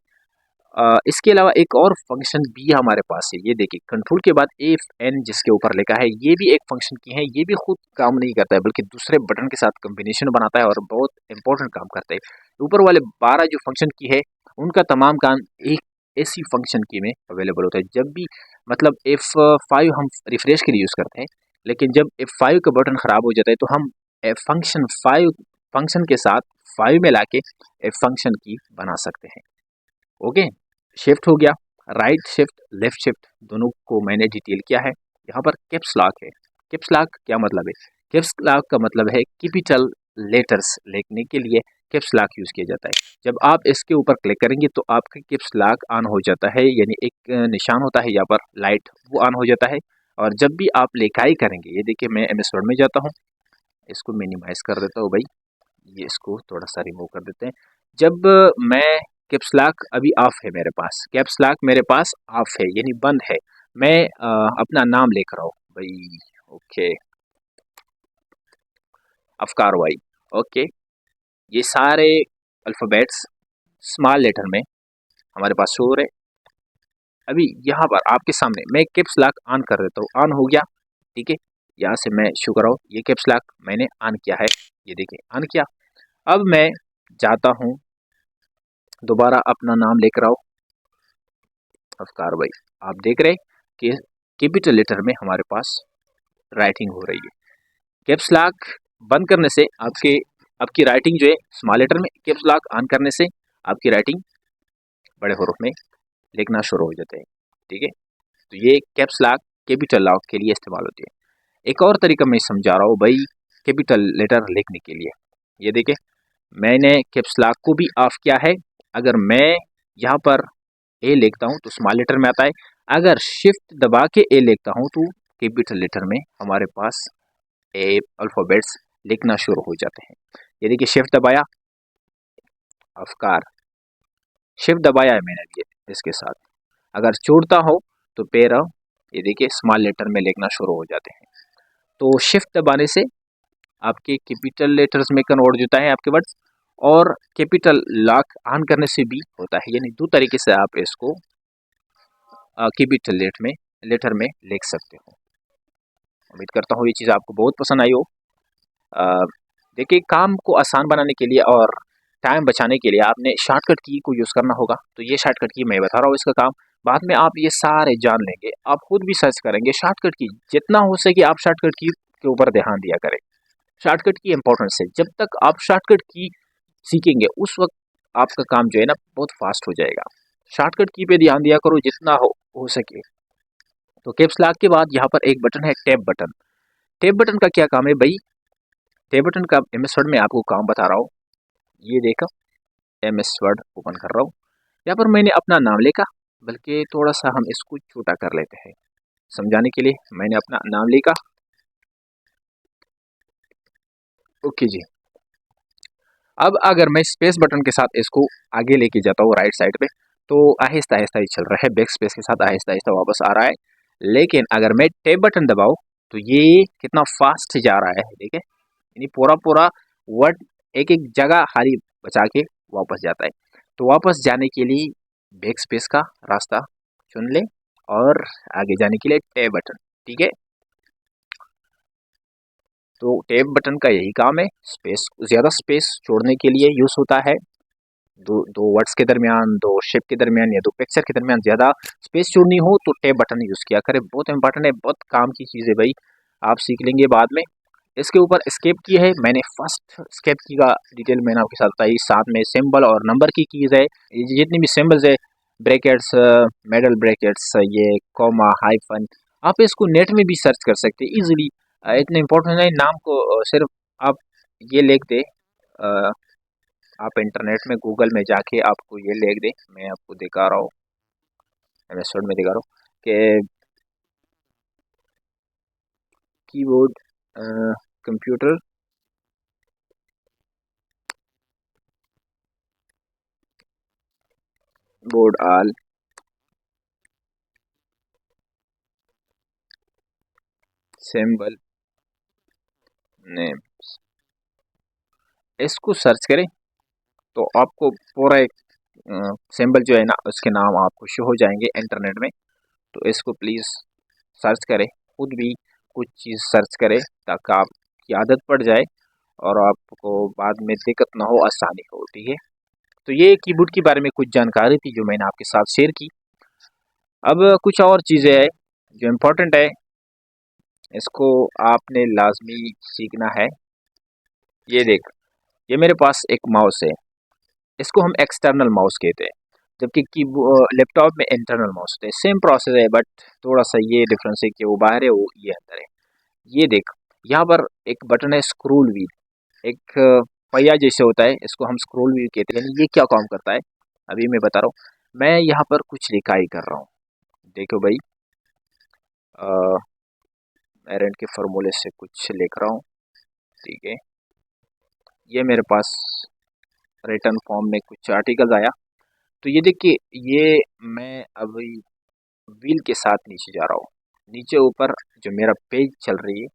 इसके अलावा एक और फंक्शन भी हमारे पास है। ये देखिए, कंट्रोल के बाद एफ एन जिसके ऊपर लिखा है, ये भी एक फंक्शन की है। ये भी खुद काम नहीं करता है बल्कि दूसरे बटन के साथ कॉम्बिनेशन बनाता है और बहुत इंपॉर्टेंट काम करता है। ऊपर वाले 12 जो फंक्शन की है उनका तमाम काम एक ऐसी फंक्शन की में अवेलेबल होता है। जब भी मतलब F5 हम रिफ्रेश के लिए यूज़ करते हैं, लेकिन जब F5 का बटन ख़राब हो जाता है तो हम फंक्शन 5 फंक्शन के साथ 5 में लाके फंक्शन की बना सकते हैं। ओके, शिफ्ट हो गया, राइट शिफ्ट, लेफ्ट शिफ्ट, दोनों को मैंने डिटेल किया है। यहाँ पर कैप्स लॉक है। कैप्स लॉक क्या मतलब है? कैप्स लॉक का मतलब है कैपिटल लेटर्स लिखने के लिए कैप्स लॉक यूज़ किया जाता है। जब आप इसके ऊपर क्लिक करेंगे तो आपका कैप्स लॉक ऑन हो जाता है, यानी एक निशान होता है यहाँ पर लाइट, वो ऑन हो जाता है। और जब भी आप लिखाई करेंगे, ये देखिए मैं MS वर्ड में जाता हूँ, इसको मिनिमाइज कर देता हूँ भाई, ये इसको थोड़ा सा रिमूव कर देते हैं। जब मैं कैप्स लॉक अभी ऑफ है मेरे पास, कैप्स लॉक मेरे पास ऑफ है यानी बंद है। मैं अपना नाम लेकर रहा हूँ भाई, ओके, अफकार वाई, ओके, ये सारे अल्फ़ाबेट्स स्मॉल लेटर में हमारे पास शो हो रहे। अभी यहाँ पर आपके सामने मैं कैप्स लॉक ऑन कर देता हूँ, ऑन हो गया, ठीक है। यहाँ से मैं शो कर रहा हूँ, ये कैप्स लॉक मैंने ऑन किया है, ये देखिए ऑन किया। अब मैं जाता हूँ, दोबारा अपना नाम लेकर आओ, अफकार भाई, आप देख रहे कि कैपिटल लेटर में हमारे पास राइटिंग हो रही है। कैप्स लॉक बंद करने से आपकी राइटिंग जो है स्मॉल लेटर में, कैप्स लॉक ऑन करने से आपकी राइटिंग बड़े हरूफ में लिखना शुरू हो जाते हैं, ठीक है। तो ये कैप्स लॉक कैपिटल लॉक के लिए इस्तेमाल होती है। एक और तरीका मैं समझा रहा हूँ भाई कैपिटल लेटर लिखने के लिए। ये देखिए, मैंने कैप्स लॉक को भी ऑफ किया है। अगर मैं यहाँ पर ए लिखता हूँ तो स्मॉल लेटर में आता है, अगर शिफ्ट दबा के ए लिखता हूँ तो कैपिटल लेटर में हमारे पास ए अल्फ़ाबेट्स लिखना शुरू हो जाते हैं। ये देखिए, शिफ्ट दबाया, अफकार, शिफ्ट दबाया है मैंने भी इसके साथ। अगर छोड़ता हो तो पैरा, ये देखिए स्मॉल लेटर में लिखना शुरू हो जाते हैं। तो शिफ्ट दबाने से आपके कैपिटल लेटर्स में कन्वर्ट होता है आपके वर्ड्स, और कैपिटल लॉक ऑन करने से भी होता है। यानी दो तरीके से आप इसको कैपिटल लेटर में लिख सकते हो। उम्मीद करता हूँ ये चीज़ आपको बहुत पसंद आई हो। देखिए, काम को आसान बनाने के लिए और टाइम बचाने के लिए आपने शॉर्टकट की को यूज़ करना होगा। तो ये शॉर्टकट की मैं बता रहा हूँ, इसका काम बाद में आप ये सारे जान लेंगे, आप खुद भी सर्च करेंगे शॉर्टकट की। जितना हो सके आप शॉर्टकट की के ऊपर ध्यान दिया करें। शॉर्टकट की इंपॉर्टेंस है, जब तक आप शॉर्टकट की सीखेंगे उस वक्त आपका काम जो है ना बहुत फास्ट हो जाएगा। शॉर्टकट की पे ध्यान दिया करो जितना हो सके। तो कैप्स लॉक के बाद यहाँ पर एक बटन है टैब बटन। टैब बटन का क्या काम है भाई? टैब बटन का MS वर्ड में आपको काम बता रहा हूँ। ये देखा, MS वर्ड ओपन कर रहा हूँ, यहाँ पर मैंने अपना नाम लिखा, बल्कि थोड़ा सा हम इसको छोटा कर लेते हैं समझाने के लिए। मैंने अपना नाम लिखा, ओके जी। अब अगर मैं स्पेस बटन के साथ इसको आगे लेके जाता हूँ राइट साइड पे, तो आहिस्ता आहिस्ता ही चल रहा है, बैक स्पेस के साथ आहिस्ता आहिस्ता वापस आ रहा है। लेकिन अगर मैं टैब बटन दबाऊँ तो ये कितना फास्ट जा रहा है, देखिए, यानी पूरा पूरा वर्ड एक एक जगह खाली बचा के वापस जाता है। तो वापस जाने के लिए बैक स्पेस का रास्ता चुन ले और आगे जाने के लिए टैब बटन, ठीक है। तो टैब बटन का यही काम है, स्पेस, ज़्यादा स्पेस छोड़ने के लिए यूज़ होता है। दो वर्ड्स के दरमियान, दो शेप के दरमियान या दो पिक्चर के दरमियान ज़्यादा स्पेस छोड़नी हो तो टैब बटन यूज़ किया करें। बहुत इंपॉर्टेंट है, बहुत काम की चीज़ है भाई, आप सीख लेंगे बाद में। इसके ऊपर स्केप की है, मैंने फर्स्ट स्केप की का डिटेल मैंने आपके साथ बताई। साथ में सिंबल और नंबर की कीज़ है, ये जितनी भी सिंबल्स है, ब्रैकेट्स, मिडल ब्रैकेट्स, ये कॉमा, हाइफन, आप इसको नेट में भी सर्च कर सकते हैं इजीली। इतना इम्पोर्टेंट नहीं, नाम को सिर्फ आप ये लिख दे। आप इंटरनेट में गूगल में जाके आपको ये लिख दे, मैं आपको दिखा रहा हूँ, एमएस वर्ड में दिखा रहा हूँ कि कीबोर्ड कंप्यूटर बोर्ड आल सिंबल नेम, इसको सर्च करें तो आपको पूरा एक सिंबल जो है ना उसके नाम आपको शो हो जाएंगे इंटरनेट में। तो इसको प्लीज़ सर्च करें, खुद भी कुछ चीज़ सर्च करें ताकि आपकी आदत पड़ जाए और आपको बाद में दिक्कत ना हो, आसानी हो। ठीक है, तो ये कीबोर्ड के बारे में कुछ जानकारी थी जो मैंने आपके साथ शेयर की। अब कुछ और चीज़ें हैं जो इम्पोर्टेंट है, इसको आपने लाजमी सीखना है। ये देख, ये मेरे पास एक माउस है, इसको हम एक्सटर्नल माउस कहते हैं, जबकि की लैपटॉप में इंटरनल माउस होते हैं। सेम प्रोसेस है बट थोड़ा सा ये डिफरेंस है कि वो बाहर है, वो ये अंदर है। ये देख, यहाँ पर एक बटन है स्क्रोल व्हील, एक पहिया जैसे होता है, इसको हम स्क्रोल व्हील कहते हैं। यानी ये क्या काम करता है अभी मैं बता रहा हूँ। मैं यहाँ पर कुछ लिखाई कर रहा हूँ, देखो भाई, एरेंट के फार्मूले से कुछ लिख रहा हूँ। ठीक है, ये मेरे पास रिटर्न फॉर्म में कुछ आर्टिकल आया, तो ये देखिए, ये मैं अभी व्हील के साथ नीचे जा रहा हूँ। नीचे ऊपर जो मेरा पेज चल रही है,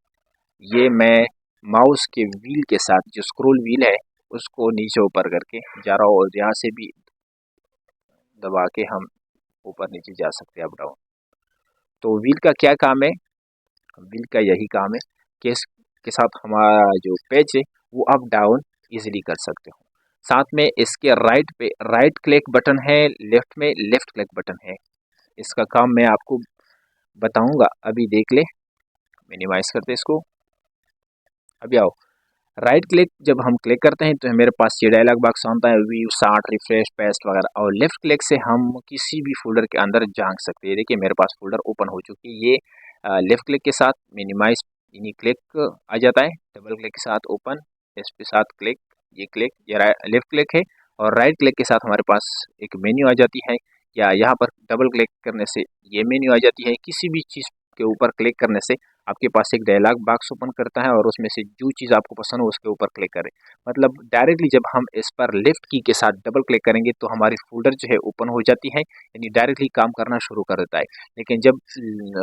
ये मैं माउस के व्हील के साथ, जो स्क्रोल व्हील है उसको नीचे ऊपर करके जा रहा हूँ, और यहाँ से भी दबा के हम ऊपर नीचे जा सकते हैं, अप डाउन। तो व्हील का क्या काम है, व्हील का यही काम है कि इसके साथ हमारा जो पेज है वो अप डाउन इजीली कर सकते हो। साथ में इसके राइट पे राइट क्लिक बटन है, लेफ्ट में लेफ्ट क्लिक बटन है। इसका काम मैं आपको बताऊंगा, अभी देख ले। मिनिमाइज करते इसको, अभी आओ। राइट क्लिक जब हम क्लिक करते हैं तो मेरे पास ये डायलॉग बॉक्स आता है, व्यू, स्टार्ट, रिफ्रेश, पेस्ट वगैरह। और लेफ्ट क्लिक से हम किसी भी फोल्डर के अंदर झांक सकते हैं। देखिए मेरे पास फोल्डर ओपन हो चुकी है। ये लेफ्ट क्लिक के साथ मिनिमाइज यानी क्लिक आ जाता है, डबल क्लिक के साथ ओपन, इस पे साथ क्लिक, ये क्लिक, ये लेफ्ट क्लिक है। और राइट क्लिक के साथ हमारे पास एक मेन्यू आ जाती है, या यहाँ पर डबल क्लिक करने से ये मेन्यू आ जाती है। किसी भी चीज़ के ऊपर क्लिक करने से आपके पास एक डायलॉग बॉक्स ओपन करता है, और उसमें से जो चीज़ आपको पसंद हो उसके ऊपर क्लिक करें। मतलब डायरेक्टली जब हम इस पर लेफ्ट की के साथ डबल क्लिक करेंगे तो हमारी फोल्डर जो है ओपन हो जाती है, यानी डायरेक्टली काम करना शुरू कर देता है। लेकिन जब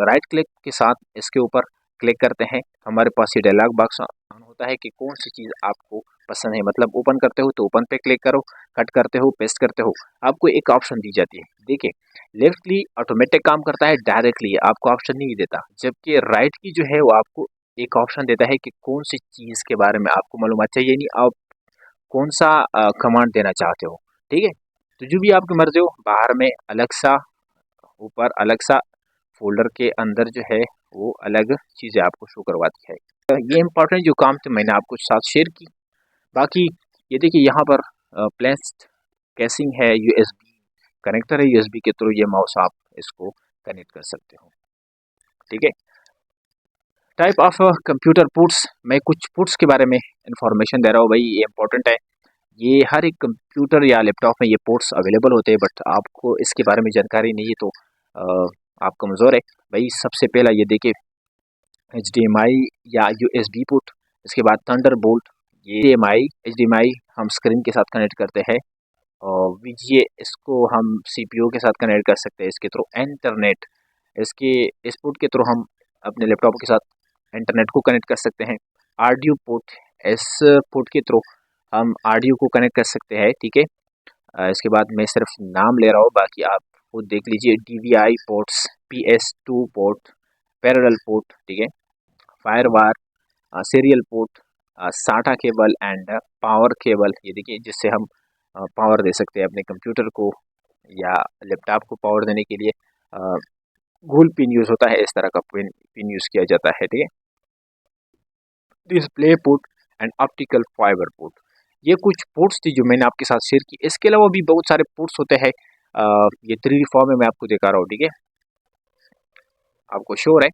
राइट क्लिक के साथ इसके ऊपर क्लिक करते हैं हमारे पास ये डायलॉग बॉक्स ऑन होता है कि कौन सी चीज़ आपको पसंद है। मतलब ओपन करते हो तो ओपन पे क्लिक करो, कट करते हो, पेस्ट करते हो, आपको एक ऑप्शन दी जाती है। देखिए, लेफ्ट की ऑटोमेटिक काम करता है, डायरेक्टली आपको ऑप्शन नहीं देता, जबकि राइट की जो है वो आपको एक ऑप्शन देता है कि कौन सी चीज़ के बारे में आपको मालूमात चाहिए, नहीं आप कौन सा कमांड देना चाहते हो। ठीक है, तो जो भी आपकी मर्जी हो, बाहर में अलग सा, ऊपर अलग सा, फोल्डर के अंदर जो है वो अलग चीज़ें आपको शो करवाती है। तो ये इंपॉर्टेंट जो काम थे मैंने आपको साथ शेयर की। बाकी ये देखिए, यहाँ पर प्लेस्ड कैसिंग है, यूएसबी कनेक्टर है, यूएसबी के थ्रू ये माउस आप इसको कनेक्ट कर सकते हो। ठीक है, टाइप ऑफ कंप्यूटर पुट्स, मैं कुछ पुट्स के बारे में इंफॉर्मेशन दे रहा हूँ भाई, ये इंपॉर्टेंट है। ये हर एक कंप्यूटर या लैपटॉप में ये पोर्ट्स अवेलेबल होते हैं, बट आपको इसके बारे में जानकारी नहीं है तो आप कमज़ोर है भाई। सबसे पहला ये देखिए, HDMI या USB पुट, इसके बाद थंडरबोल्ट, ये HDMI HDMI हम स्क्रीन के साथ कनेक्ट करते हैं, और VGA इसको हम CPU के साथ कनेक्ट कर सकते हैं इसके थ्रू। इंटरनेट, इसके इस पोर्ट के थ्रू हम अपने लैपटॉप के साथ इंटरनेट को कनेक्ट कर सकते हैं। ऑडियो पोर्ट, इस पोर्ट के थ्रू हम ऑडियो को कनेक्ट कर सकते हैं। ठीक है, इसके बाद मैं सिर्फ नाम ले रहा हूँ, बाकी आप खुद देख लीजिए। DVI ports, PS2 port, parallel port, ठीक है, फायरवार, सीरियल पोर्ट, साटा केबल एंड पावर केबल, ये देखिए जिससे हम पावर दे सकते हैं अपने कंप्यूटर को या लैपटॉप को पावर देने के लिए। गोल पिन यूज़ होता है, इस तरह का पिन यूज़ किया जाता है। ठीक है, display port and optical fibre port, ये कुछ पोर्ट्स थी जो मैंने आपके साथ शेयर की। इसके अलावा भी बहुत सारे पोर्ट्स होते हैं, ये 3D फॉर्म में मैं आपको दिखा रहा हूँ। ठीक है, आपको श्योर है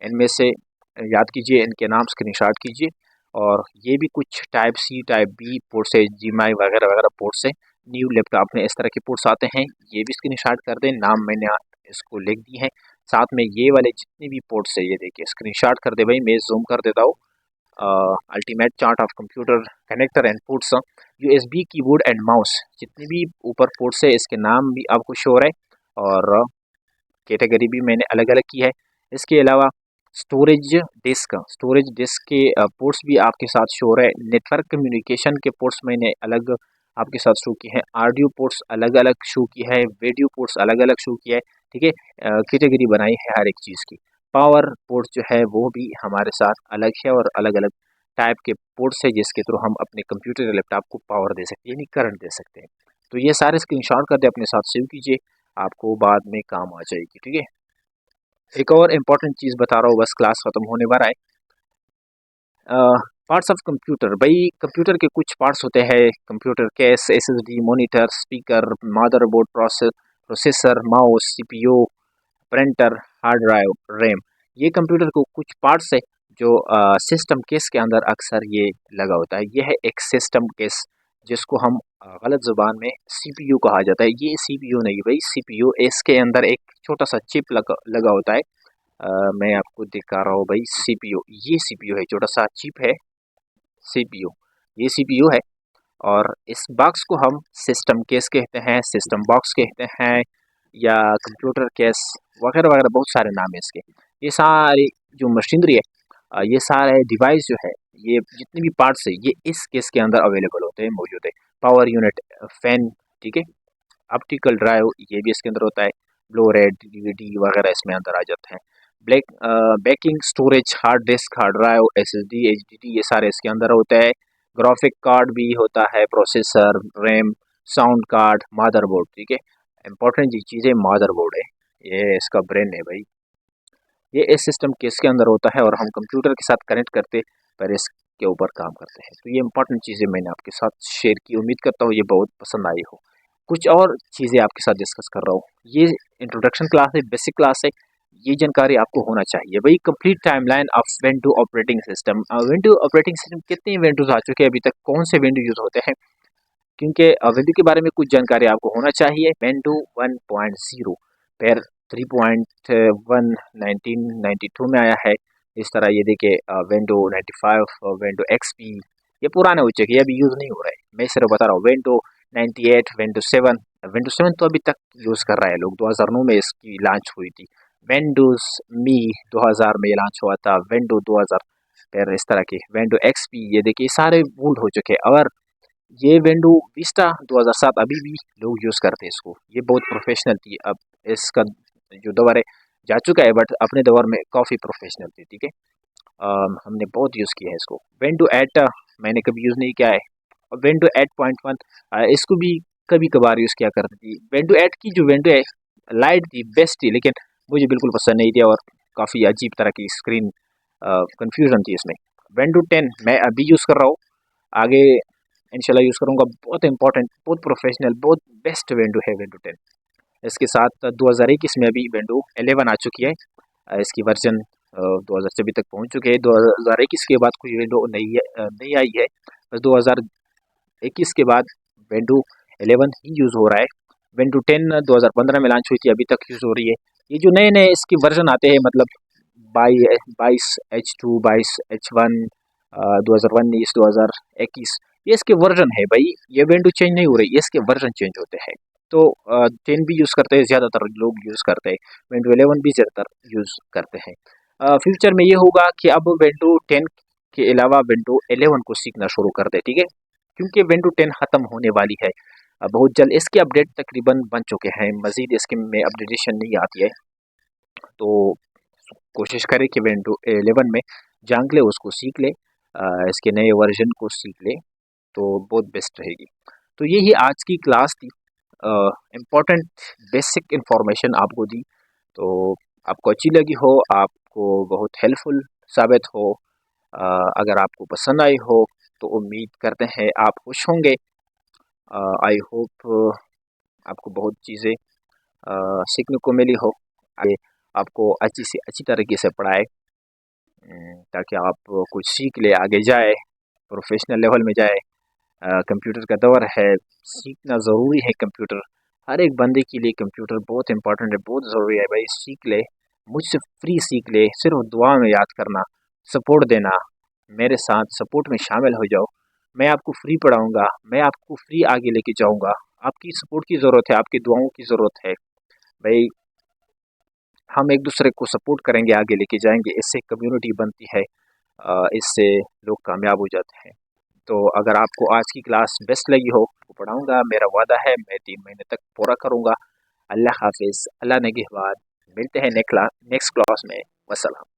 इनमें से याद कीजिए, इनके नाम स्क्रीनशॉट कीजिए। और ये भी कुछ type C type B ports है, जीएमआई वगैरह वगैरह पोर्ट्स है। न्यू लैपटॉप में इस तरह के पोर्ट्स आते हैं, ये भी स्क्रीनशॉट कर दें, नाम मैंने इसको लिख दी है। साथ में ये वाले जितने भी पोर्ट्स है ये देखिए स्क्रीनशॉट कर दे भाई, मैं जूम कर देता हूँ। Ultimate chart of computer connector and ports, USB keyboard and mouse, जितने भी ऊपर पोर्ट्स है इसके नाम भी आपको शो हो रहा है और कैटेगरी भी मैंने अलग अलग की है। इसके अलावा स्टोरेज डिस्क के पोर्ट्स भी आपके साथ शो हो रहे हैं। नेटवर्क कम्युनिकेशन के पोर्ट्स मैंने अलग आपके साथ शो किए हैं। ऑडियो पोर्ट्स अलग अलग शो किया है, वीडियो पोर्ट्स अलग अलग शो किया है। ठीक है, कैटेगरी बनाई है हर एक चीज़ की। पावर पोर्ट जो है वो भी हमारे साथ अलग है और अलग अलग टाइप के पोर्ट्स है जिसके थ्रू हम अपने कंप्यूटर या लैपटॉप को पावर दे सकते हैं, यानी करंट दे सकते हैं। तो ये सारे स्क्रीनशॉट कर दे, अपने साथ सेव कीजिए, आपको बाद में काम आ जाएगी। ठीक है, एक और इम्पॉर्टेंट चीज़ बता रहा हूँ, बस क्लास ख़त्म होने वाला है। पार्ट्स ऑफ कंप्यूटर, भाई कंप्यूटर के कुछ पार्ट्स होते हैं, computer case, SSD, monitor, speaker, motherboard, processor, mouse, CPU, printer, hard drive, RAM. ये कंप्यूटर को कुछ पार्ट्स है जो सिस्टम केस के अंदर अक्सर ये लगा होता है। ये है एक सिस्टम केस, जिसको हम गलत ज़ुबान में सीपीयू कहा जाता है। ये सीपीयू नहीं भाई, सीपीयू इसके अंदर एक छोटा सा चिप लगा होता है। मैं आपको दिखा रहा हूँ भाई, सीपीयू, ये सीपीयू है, छोटा सा चिप है सीपीयू, ये सीपीयू है। और इस बॉक्स को हम सिस्टम केस कहते हैं, सिस्टम बॉक्स कहते हैं, या कंप्यूटर केस वगैरह वगैरह, बहुत सारे नाम है इसके। ये सारी जो मशीनरी है, ये सारे डिवाइस जो है, ये जितने भी पार्ट्स है ये इस केस के अंदर अवेलेबल होते हैं, मौजूद है। पावर यूनिट, फैन, ठीक है, ऑप्टिकल ड्राइव ये भी इसके अंदर होता है, ब्लो रे, डीवीडी वगैरह इसमें अंदर आ जाते हैं। Banking storage, hard disk, hard drive, SSD, HDD, ये सारे इसके अंदर होते हैं। ग्राफिक कार्ड भी होता है, processor, RAM, sound card, motherboard. ठीक है, इंपॉर्टेंट जी चीज़ है मदरबोर्ड है, ये इसका ब्रेन है भाई। ये इस सिस्टम के इसके अंदर होता है और हम कंप्यूटर के साथ कनेक्ट करते पर इसके ऊपर काम करते हैं। तो ये इंपॉर्टेंट चीज़ें मैंने आपके साथ शेयर की, उम्मीद करता हूँ ये बहुत पसंद आई हो। कुछ और चीज़ें आपके साथ डिस्कस कर रहा हूँ, ये इंट्रोडक्शन क्लास है, बेसिक क्लास है, ये जानकारी आपको होना चाहिए भाई। Complete timeline of window operating system, window operating system कितने विंडोज आ चुके हैं अभी तक, कौन से विंडो यूज़ होते हैं, क्योंकि विंडो के बारे में कुछ जानकारी आपको होना चाहिए। विंडो 1.0 पैर 3.1 1992 में आया है। इस तरह ये देखिए, विंडो 95, विंडो एक्सपी, ये पुराने हो चुके हैं, अभी यूज़ नहीं हो रहा है। मैं सिर्फ बता रहा हूँ विंडो 98, विंडो 7 तो अभी तक यूज़ कर रहा है लोग, 2009 में इसकी लॉन्च हुई थी। विंडोज़ मी 2000 में लॉन्च हुआ था, विंडो 2000 फिर इस तरह के विंडो एक्सपी, ये देखिए सारे ओल्ड हो चुके हैं। और ये विंडो विस्टा 2007 अभी भी लोग यूज़ करते हैं इसको, ये बहुत प्रोफेशनल थी। अब इसका जो दौर है जा चुका है, बट अपने दौर में काफ़ी प्रोफेशनल थी। ठीक है, हमने बहुत यूज़ किया है इसको। विंडो 8 मैंने कभी यूज़ नहीं किया है। और विंडो 8.1 इसको भी कभी कभार यूज़ किया करती थी। विंडो 8 की जो विंडो है लाइट थी, बेस्ट थी, लेकिन मुझे बिल्कुल पसंद नहीं थी और काफ़ी अजीब तरह की स्क्रीन कन्फ्यूज़न थी इसमें। विंडो 10 मैं अभी यूज़ कर रहा हूँ, आगे इंशाल्लाह यूज़ करूँगा। बहुत इंपॉर्टेंट, बहुत प्रोफेशनल, बहुत बेस्ट विंडो है विंडो 10। इसके साथ 2021 में अभी विंडो 11 आ चुकी है। इसकी वर्जन 2024 तक पहुंच चुके हैं। 2021 के बाद कोई विंडो नहीं आई है, बस 2021 के बाद विंडो 11 ही यूज़ हो रहा है। विंडो 10 2015 में लॉन्च हुई थी, अभी तक यूज़ हो रही है। ये जो नए नए इसके वर्जन आते हैं, मतलब 22H2, 22H1, 2019, 2021, ये इसके वर्जन है भाई। ये विंडो चेंज नहीं हो रही, ये इसके वर्जन चेंज होते हैं। तो 10 भी यूज़ करते हैं, ज़्यादातर लोग यूज़ करते हैं। विंडो 11 भी ज़्यादातर यूज़ करते हैं। फ्यूचर में ये होगा कि अब विंडो 10 के अलावा विंडो 11 को सीखना शुरू कर दे। ठीक है, क्योंकि विंडो 10 ख़त्म होने वाली है बहुत जल्द। इसके अपडेट तकरीबन बन चुके हैं, मज़ीद इसके में अपडेटेशन नहीं आती है। तो कोशिश करें कि विंडो 11 में जान ले, उसको सीख ले, इसके नए वर्जन को सीख ले, तो बहुत बेस्ट रहेगी। तो यही आज की क्लास थी, इम्पोर्टेंट बेसिक इन्फॉर्मेशन आपको दी। तो आपको अच्छी लगी हो, आपको बहुत हेल्पफुल साबित हो, अगर आपको पसंद आई हो, तो उम्मीद करते हैं आप खुश होंगे। आई होप आपको बहुत चीज़ें सीखने को मिली हो, आपको अच्छी से अच्छी तरीके से पढ़ाए। ताकि आप कुछ सीख ले, आगे जाए, प्रोफेशनल लेवल में जाए। कंप्यूटर का दौर है, सीखना ज़रूरी है कंप्यूटर। हर एक बंदे के लिए कंप्यूटर बहुत इंपॉर्टेंट है, बहुत ज़रूरी है भाई, सीख ले, मुझसे फ्री सीख ले, सिर्फ दुआ में याद करना, सपोर्ट देना, मेरे साथ सपोर्ट में शामिल हो जाओ। मैं आपको फ्री पढ़ाऊँगा, मैं आपको फ्री आगे लेके जाऊँगा। आपकी सपोर्ट की ज़रूरत है, आपकी दुआओं की ज़रूरत है भाई। हम एक दूसरे को सपोर्ट करेंगे, आगे लेके जाएंगे, इससे कम्युनिटी बनती है, इससे लोग कामयाब हो जाते हैं। तो अगर आपको आज की क्लास बेस्ट लगी हो तो पढ़ाऊँगा, मेरा वादा है, मैं 3 महीने तक पूरा करूँगा। अल्लाह हाफ़िज़, अल्लाह निगहबान। मिलते हैं नेक्स्ट क्लास में। वस्सलाम।